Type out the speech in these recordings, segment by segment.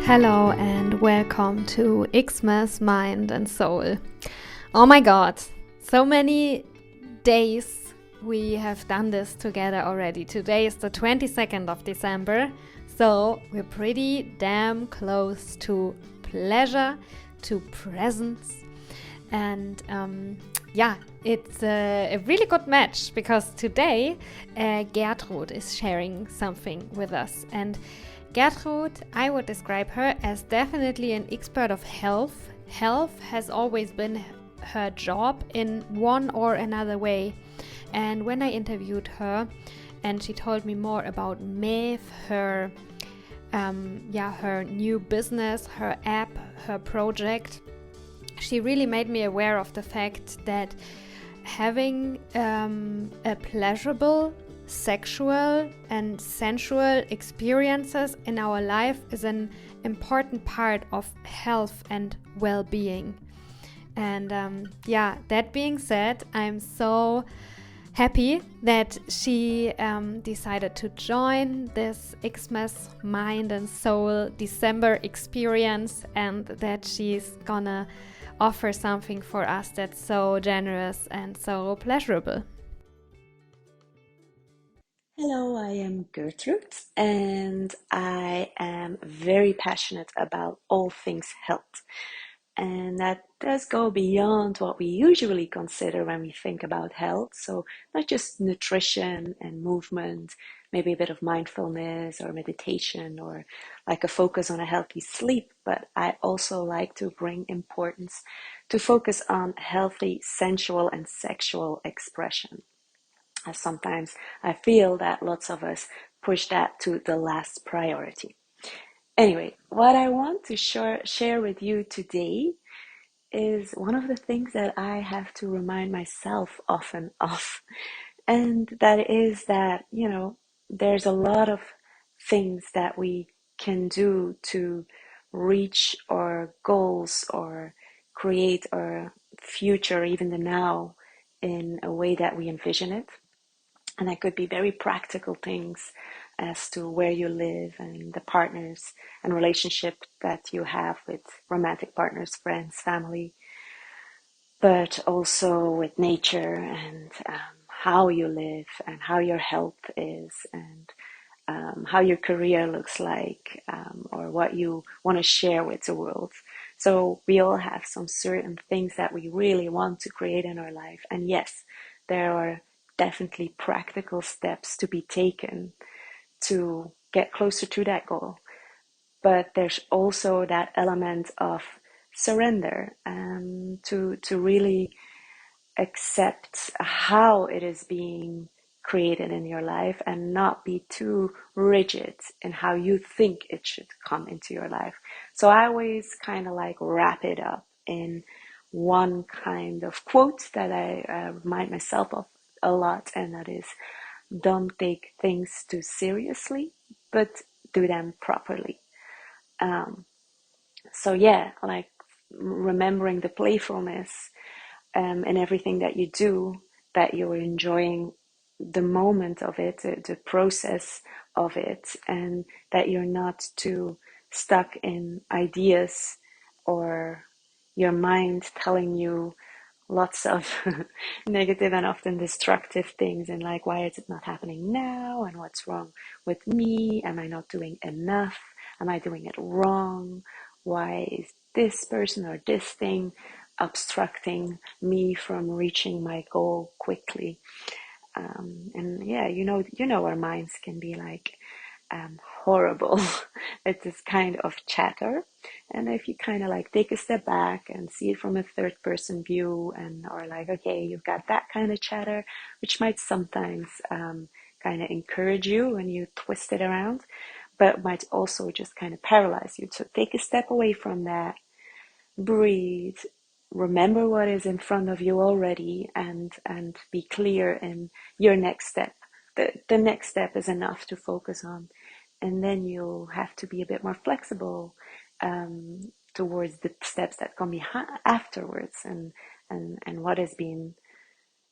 Hello and welcome to Xmas Mind and Soul. Oh my god, so many days we have done this together already. Today is the 22nd of December, so we're pretty damn close to pleasure, to presence, and it's a really good match because today Gertrud is sharing something with us. And Gertrud, I would describe her as definitely an expert of health. Health has always been her job in one or another way. And when I interviewed her and she told me more about Maeve, her new business, her app, her project, she really made me aware of the fact that having a pleasurable, sexual and sensual experiences in our life is an important part of health and well-being. And that being said, I'm so happy that she decided to join this Xmas Mind and Soul December experience, and that she's gonna offer something for us that's so generous and so pleasurable. Hello, I am Gertrud, and I am very passionate about all things health. And that does go beyond what we usually consider when we think about health. So, not just nutrition and movement, maybe a bit of mindfulness or meditation or like a focus on a healthy sleep, but I also like to bring importance to focus on healthy, sensual, and sexual expression. As sometimes I feel that lots of us push that to the last priority. Anyway, what I want to share with you today is one of the things that I have to remind myself often of. And that is that, there's a lot of things that we can do to reach our goals or create our future, even the now, in a way that we envision it. And that could be very practical things as to where you live and the partners and relationship that you have with romantic partners, friends, family, but also with nature and how you live and how your health is and how your career looks like, or what you want to share with the world. So we all have some certain things that we really want to create in our life. And yes, there are definitely practical steps to be taken to get closer to that goal. But there's also that element of surrender, to really accept how it is being created in your life and not be too rigid in how you think it should come into your life. So I always kind of like wrap it up in one kind of quote that I remind myself of a lot, and that is, don't take things too seriously, but do them properly. Um, so yeah, like remembering the playfulness and everything that you do, that you're enjoying the moment of it, the process of it, and that you're not too stuck in ideas or your mind telling you lots of negative and often destructive things, and like, why is it not happening now, and what's wrong with me, am I not doing enough, am I doing it wrong, why is this person or this thing obstructing me from reaching my goal quickly. And yeah, our minds can be like horrible. It's this kind of chatter. And if you kind of like take a step back and see it from a third person view, and or like, okay, you've got that kind of chatter, which might sometimes kind of encourage you when you twist it around, but might also just kind of paralyze you. So take a step away from that, breathe, remember what is in front of you already, and be clear in your next step. The next step is enough to focus on, and then you'll have to be a bit more flexible towards the steps that come behind afterwards, and what has been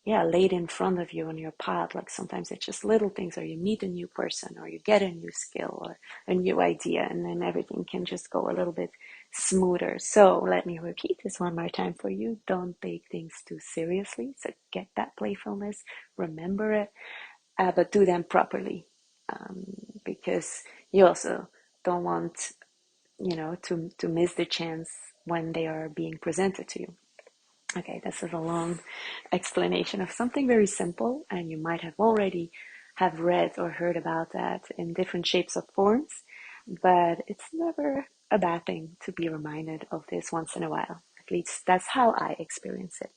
laid in front of you on your path. Like sometimes it's just little things, or you meet a new person, or you get a new skill or a new idea, and then everything can just go a little bit smoother. So let me repeat this one more time for you. Don't take things too seriously. So get that playfulness, remember it, but do them properly, because you also don't want, to miss the chance when they are being presented to you. Okay, this is a long explanation of something very simple, and you might have already have read or heard about that in different shapes or forms, but it's never a bad thing to be reminded of this once in a while. At least that's how I experience it.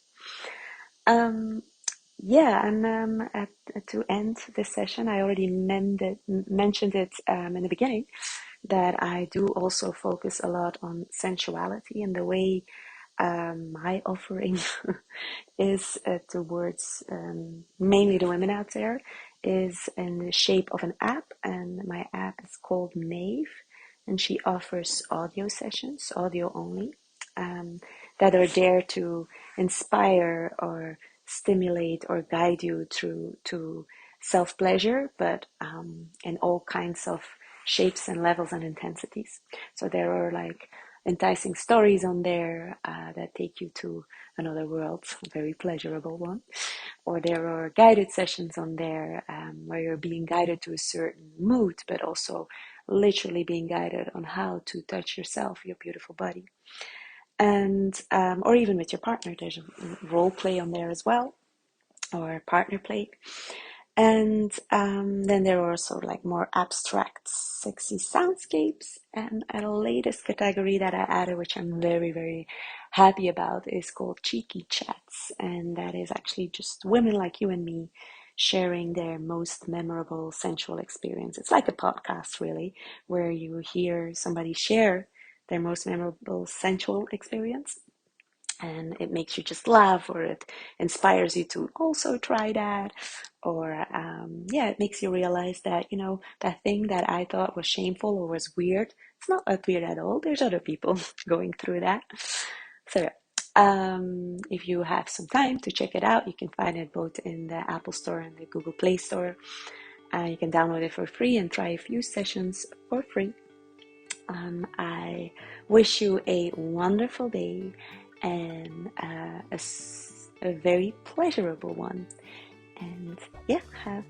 To end this session, I already mentioned it in the beginning, that I do also focus a lot on sensuality, and the way my offering is towards mainly the women out there is in the shape of an app, and my app is called Maeve, and she offers audio sessions, audio only, that are there to inspire or stimulate or guide you through to self-pleasure, but in all kinds of shapes and levels and intensities. So there are like enticing stories on there that take you to another world, a very pleasurable one. Or there are guided sessions on there where you're being guided to a certain mood, but also literally being guided on how to touch yourself, your beautiful body. And or even with your partner, there's a role play on there as well, or partner play. And then there are also like more abstract, sexy soundscapes. And a latest category that I added, which I'm very, very happy about, is called Cheeky Chats. And that is actually just women like you and me sharing their most memorable sensual experience. It's like a podcast, really, where you hear somebody share their most memorable sensual experience. And it makes you just laugh, or it inspires you to also try that, or it makes you realize that that thing that I thought was shameful or was weird, it's not that weird at all. There's other people going through that. So if you have some time to check it out, you can find it both in the Apple Store and the Google Play Store. You can download it for free and try a few sessions for free. I wish you a wonderful day and a very pleasurable one. And have